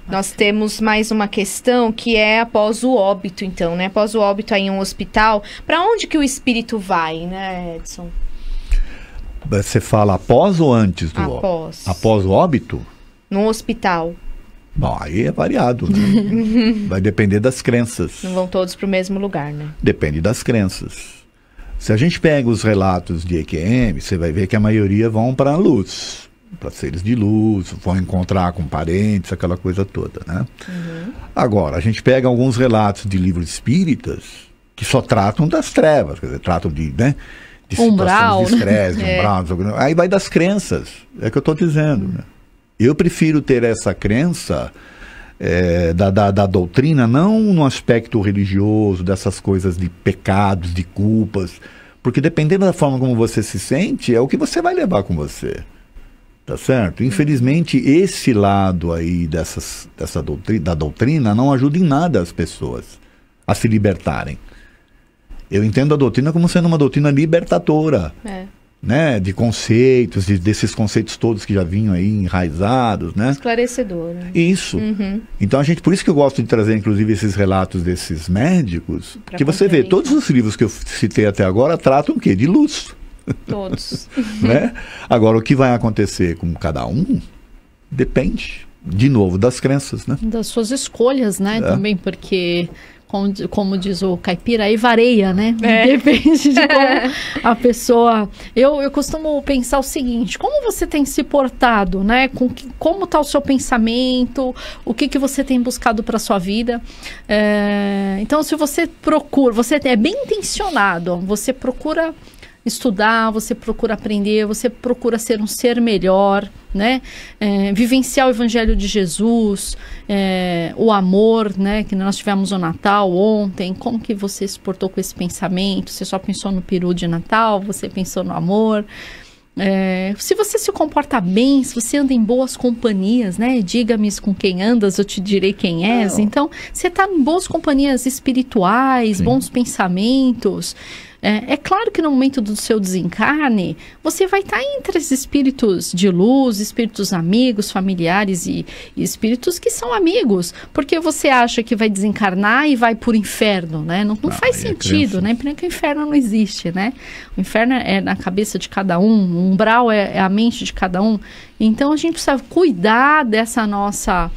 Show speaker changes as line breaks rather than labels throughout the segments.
Nós temos mais uma questão que é após o óbito, então, né? Após o óbito aí em um hospital, para onde que o espírito vai, né, Edson?
Você fala após ou antes do óbito?
Após.
Após o óbito?
No hospital.
Bom, aí é variado, né? Vai depender das crenças.
Não vão todos para o mesmo lugar, né?
Depende das crenças. Se a gente pega os relatos de EQM, você vai ver que a maioria vão para a luz, para seres de luz, vão encontrar com parentes, aquela coisa toda, né? Agora, a gente pega alguns relatos de livros espíritas que só tratam das trevas, quer dizer, tratam de, né, de
umbral,
situações de estresse, umbral, aí vai das crenças, é o que eu estou dizendo, né? Eu prefiro ter essa crença da doutrina, não no aspecto religioso, dessas coisas de pecados, de culpas, porque dependendo da forma como você se sente, é o que você vai levar com você. Tá certo? Infelizmente, esse lado aí da doutrina não ajuda em nada as pessoas a se libertarem. Eu entendo a doutrina como sendo uma doutrina libertadora, né? De conceitos, desses conceitos todos que já vinham aí enraizados, né?
Esclarecedor. Né?
Isso. Então, por isso que eu gosto de trazer, inclusive, esses relatos desses médicos, que você vê, todos os livros que eu citei até agora tratam o quê? De luz.
Todos.
Né? Agora, o que vai acontecer com cada um depende, de novo, das crenças, né?
Das suas escolhas, né? Também, porque, como diz o caipira, aí varia, né? Depende de como a pessoa... Eu costumo pensar o seguinte, como você tem se portado, né? Como está o seu pensamento, o que você tem buscado para a sua vida. Então, se você procura, você é bem intencionado, você procura estudar, você procura aprender, você procura ser um ser melhor, né? Vivenciar o Evangelho de Jesus, o amor, né? Que nós tivemos o Natal ontem. Como que você se portou com esse pensamento? Você só pensou no peru de Natal? Você pensou no amor? Se você se comporta bem, se você anda em boas companhias, né? Diga-me com quem andas, eu te direi quem és. Então, você está em boas companhias espirituais, bons pensamentos. É claro que no momento do seu desencarne, você vai estar entre os espíritos de luz, espíritos amigos, familiares e espíritos que são amigos. Porque você acha que vai desencarnar e vai por inferno, né? Não faz sentido, né? Porque o inferno não existe, né? O inferno é na cabeça de cada um, o umbral é a mente de cada um. Então, a gente precisa cuidar dessa nossa...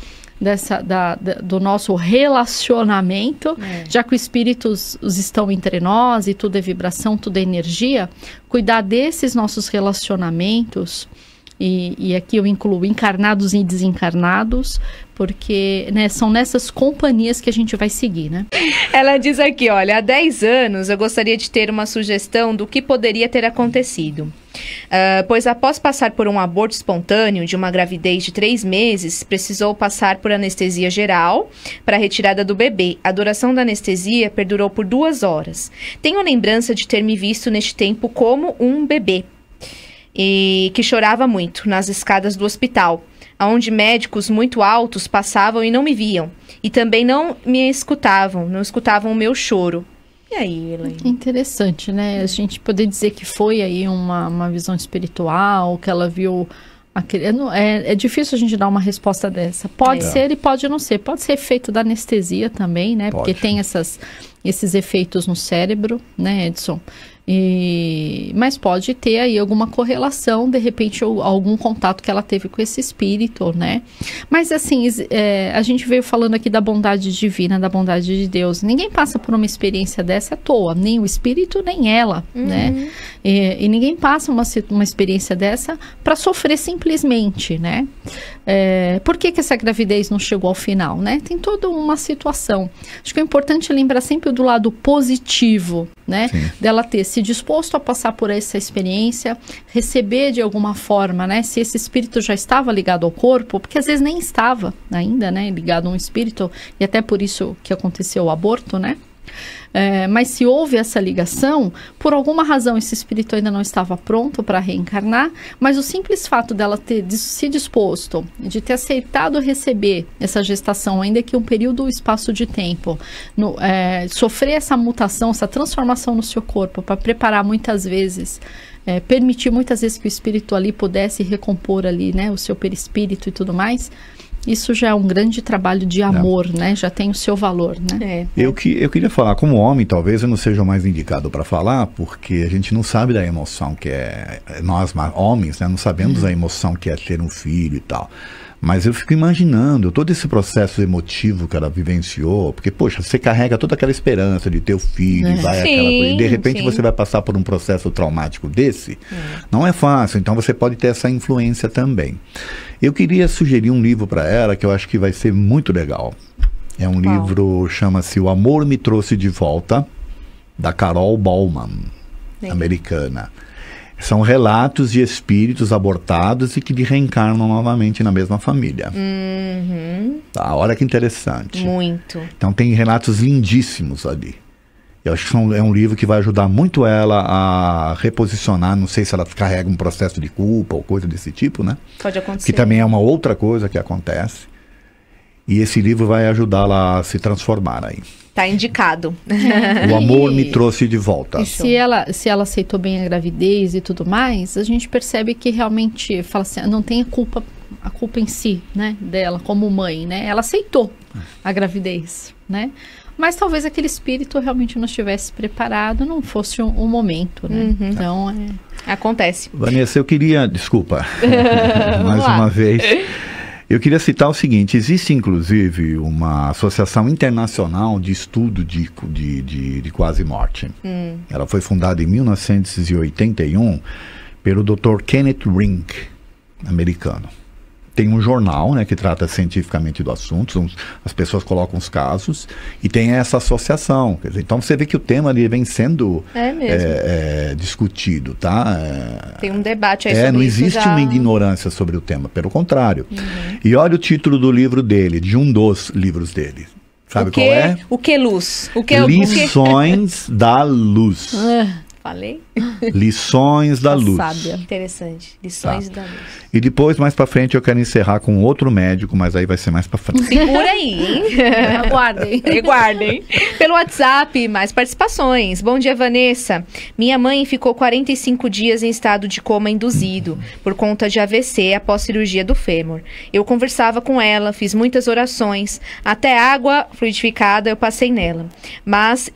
do nosso relacionamento, já que os espíritos estão entre nós e tudo é vibração, tudo é energia, cuidar desses nossos relacionamentos, e aqui eu incluo encarnados e desencarnados, porque, né, são nessas companhias que a gente vai seguir, né?
Ela diz aqui, olha, há 10 anos eu gostaria de ter uma sugestão do que poderia ter acontecido. Pois após passar por um aborto espontâneo de uma gravidez de 3 meses, precisou passar por anestesia geral para a retirada do bebê. A duração da anestesia perdurou por 2 horas. Tenho lembrança de ter me visto neste tempo como um bebê, e que chorava muito nas escadas do hospital, onde médicos muito altos passavam e não me viam, e também não me escutavam, não escutavam o meu choro. E aí, Elaine?
Interessante, né? A gente poder dizer que foi aí uma visão espiritual, que ela viu... É difícil a gente dar uma resposta dessa. Pode ser e pode não ser. Pode ser efeito da anestesia também, né? Pode. Porque tem esses efeitos no cérebro, né, Edson? Mas pode ter aí alguma correlação, de repente, algum contato que ela teve com esse espírito, né? Mas assim, a gente veio falando aqui da bondade divina, da bondade de Deus. Ninguém passa por uma experiência dessa à toa, nem o espírito, nem ela, né? E ninguém passa uma experiência dessa para sofrer simplesmente, né? Por que essa gravidez não chegou ao final, né? Tem toda uma situação. Acho que é importante lembrar sempre do lado positivo, né? Sim. Dela ter se disposto a passar por essa experiência, receber de alguma forma, né? Se esse espírito já estava ligado ao corpo, porque às vezes nem estava ainda, né? Ligado a um espírito, e até por isso que aconteceu o aborto, né? Mas se houve essa ligação, por alguma razão esse espírito ainda não estava pronto para reencarnar, mas o simples fato dela ter se disposto, de ter aceitado receber essa gestação, ainda que um período ou espaço de tempo, sofrer essa mutação, essa transformação no seu corpo, para preparar muitas vezes, permitir muitas vezes que o espírito ali pudesse recompor ali, né, o seu perispírito e tudo mais, Isso já é um grande trabalho de amor, né? Já tem o seu valor, né?
Eu queria falar, como homem, talvez eu não seja o mais indicado para falar, porque a gente não sabe da emoção que é... Nós, homens, né, não sabemos a emoção que é ter um filho e tal. Mas eu fico imaginando todo esse processo emotivo que ela vivenciou, porque, poxa, você carrega toda aquela esperança de ter o filho, vai aquela coisa, e de repente você vai passar por um processo traumático desse, não é fácil, então você pode ter essa influência também. Eu queria sugerir um livro para ela que eu acho que vai ser muito legal. É um livro, chama-se O Amor Me Trouxe de Volta, da Carol Bauman, americana. São relatos de espíritos abortados e que reencarnam novamente na mesma família. Tá, olha que interessante.
Muito.
Então tem relatos lindíssimos ali. Eu acho que é um livro que vai ajudar muito ela a reposicionar, não sei se ela carrega um processo de culpa ou coisa desse tipo, né?
Pode acontecer.
Que também é uma outra coisa que acontece. E esse livro vai ajudá-la a se transformar aí.
Tá indicado.
O Amor Me Trouxe de Volta.
E se ela aceitou bem a gravidez e tudo mais, a gente percebe que realmente, fala assim, não tem a culpa em si, né, dela como mãe, né? Ela aceitou a gravidez, né? Mas talvez aquele espírito realmente não estivesse preparado, não fosse um momento, né? Então,
acontece.
Vanessa, eu queria, desculpa, mais uma vez... Eu queria citar o seguinte, existe inclusive uma associação internacional de estudo de quase morte. Ela foi fundada em 1981 pelo Dr. Kenneth Rink, americano. Tem um jornal, né, que trata cientificamente do assunto, as pessoas colocam os casos, e tem essa associação. Quer dizer, então você vê que o tema ali vem sendo discutido, tá?
Tem um debate aí sobre
não
isso.
Existe uma ignorância sobre o tema, pelo contrário. E olha o título do livro dele, de um dos livros dele. Sabe qual é?
O que luz?
Lições da Luz.
Falei?
Lições da Luz.
Sábia.
Interessante. Lições da Luz.
E depois, mais pra frente, eu quero encerrar com outro médico, mas aí vai ser mais pra frente.
Segura aí, hein?
Aguardem.
Aguardem. Pelo WhatsApp, mais participações. Bom dia, Vanessa. Minha mãe ficou 45 dias em estado de coma induzido por conta de AVC após cirurgia do fêmur. Eu conversava com ela, fiz muitas orações, até água fluidificada eu passei nela. Mas,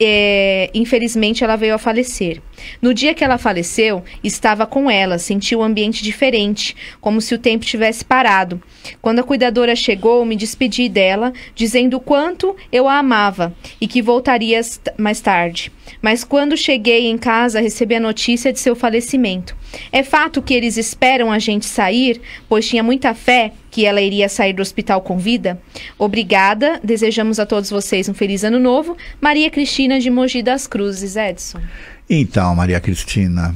infelizmente, ela veio a falecer. No dia que ela faleceu, estava com ela, senti um ambiente diferente, como se o tempo tivesse parado. Quando a cuidadora chegou, me despedi dela, dizendo o quanto eu a amava e que voltaria mais tarde. Mas quando cheguei em casa, recebi a notícia de seu falecimento. É fato que eles esperam a gente sair, pois tinha muita fé que ela iria sair do hospital com vida? Obrigada, desejamos a todos vocês um feliz ano novo. Maria Cristina de Mogi das Cruzes, Edson.
Então, Maria Cristina,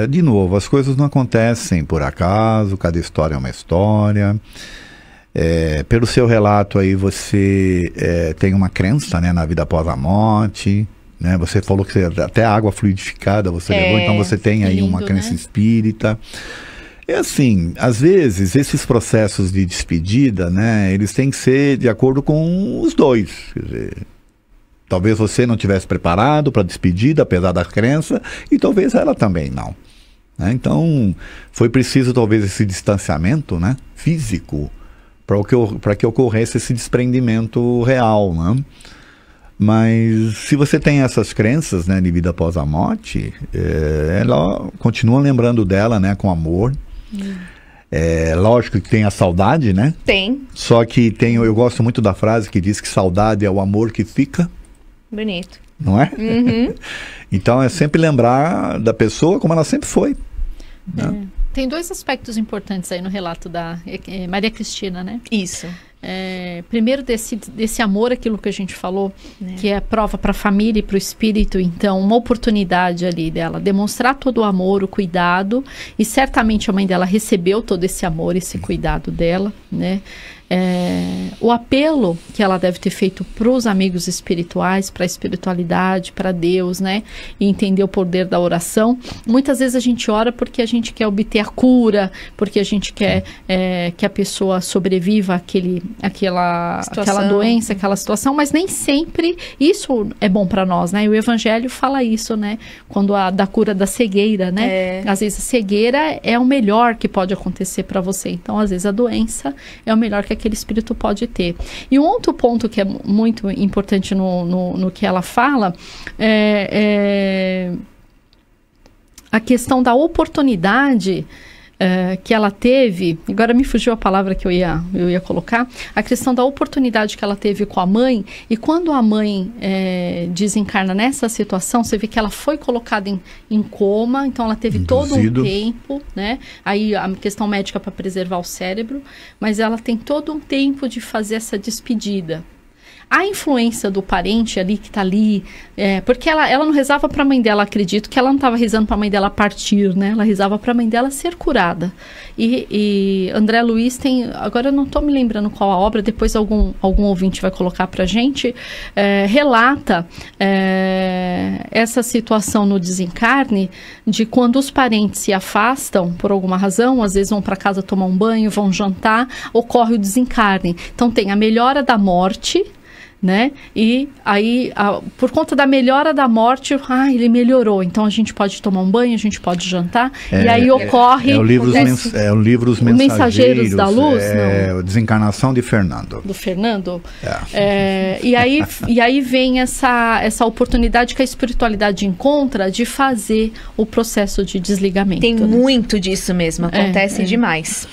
de novo, as coisas não acontecem por acaso, cada história é uma história. Pelo seu relato aí, você tem uma crença, né, na vida após a morte, né? Você falou que até a água fluidificada você levou, então você tem aí uma crença espírita. É assim, às vezes, esses processos de despedida, né, eles têm que ser de acordo com os dois, quer dizer... Talvez você não tivesse preparado para a despedida, apesar da crença, e talvez ela também não. Né? Então, foi preciso talvez esse distanciamento, né, físico para que ocorresse esse desprendimento real. Né? Mas se você tem essas crenças, né, de vida após a morte, ela continua lembrando dela, né, com amor. Lógico que tem a saudade, né?
Tem.
Só que eu gosto muito da frase que diz que saudade é o amor que fica.
Bonito.
Não é? Então é sempre lembrar da pessoa como ela sempre foi. Né?
Tem dois aspectos importantes aí no relato da Maria Cristina, né?
Isso.
Primeiro desse amor, aquilo que a gente falou, que é prova para a família e para o espírito, então uma oportunidade ali dela demonstrar todo o amor, o cuidado, e certamente a mãe dela recebeu todo esse amor, esse cuidado dela, né? O apelo que ela deve ter feito para os amigos espirituais, para a espiritualidade, para Deus, né? E entender o poder da oração. Muitas vezes a gente ora porque a gente quer obter a cura, porque a gente quer que a pessoa sobreviva àquela doença, aquela situação, mas nem sempre isso é bom para nós, né? E o Evangelho fala isso, né? Quando da cura da cegueira, né? Às vezes a cegueira é o melhor que pode acontecer para você. Então, às vezes a doença é o melhor que aquele espírito pode ter. E um outro ponto que é muito importante no que ela fala é a questão da oportunidade que ela teve, agora me fugiu a palavra que eu ia colocar, a questão da oportunidade que ela teve com a mãe, e quando a mãe desencarna nessa situação, você vê que ela foi colocada em coma, então ela teve todo um tempo, né? Aí a questão médica para preservar o cérebro, mas ela tem todo um tempo de fazer essa despedida. A influência do parente ali, que tá ali, porque ela não rezava para a mãe dela, acredito que ela não estava rezando para a mãe dela partir, né? Ela rezava para a mãe dela ser curada. E André Luiz tem, agora eu não estou me lembrando qual a obra, depois algum ouvinte vai colocar para a gente, relata essa situação no desencarne, de quando os parentes se afastam por alguma razão, às vezes vão para casa tomar um banho, vão jantar, ocorre o desencarne. Então tem a melhora da morte, né? E aí, por conta da melhora da morte, ele melhorou, então a gente pode tomar um banho, a gente pode jantar, e aí ocorre...
o livro Os Mensageiros
da Luz?
Não. Desencarnação de Fernando.
Do Fernando? E aí vem essa oportunidade que a espiritualidade encontra de fazer o processo de desligamento.
Tem muito disso mesmo, acontece demais.